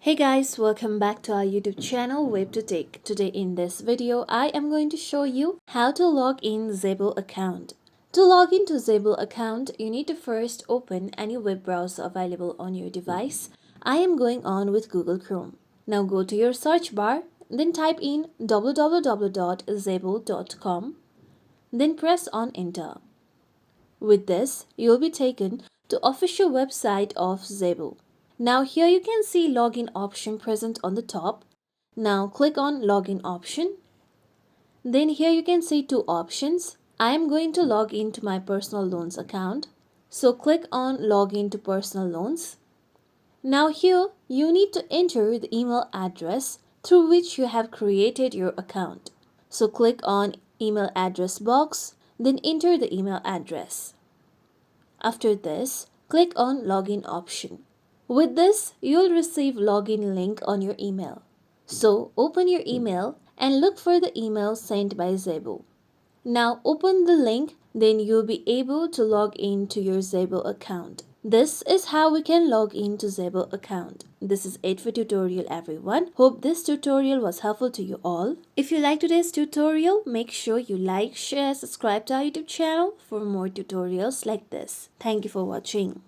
Hey guys, welcome back to our YouTube channel WebToTech. Today in this video, I am going to show you how to log in Zable account. To log into Zable account, you need to first open any web browser available on your device. I am going on with Google Chrome. Now go to your search bar, then type in www.zable.com, then press on enter. With this, you will be taken to official website of Zable. Now here you can see login option present on the top. Now click on login option. Then here you can see two options. I am going to log into my personal loans account. So click on login to personal loans. Now here you need to enter the email address through which you have created your account. So click on email address box, then enter the email address. After this, click on login option. With this, you'll receive login link on your email. So open your email and look for the email sent by Zable. Now open the link, then you'll be able to log in to your Zable account. This is how we can log in to Zable account. This is it for tutorial everyone. Hope this tutorial was helpful to you all. If you like today's tutorial, make sure you like, share, subscribe to our YouTube channel for more tutorials like this. Thank you for watching.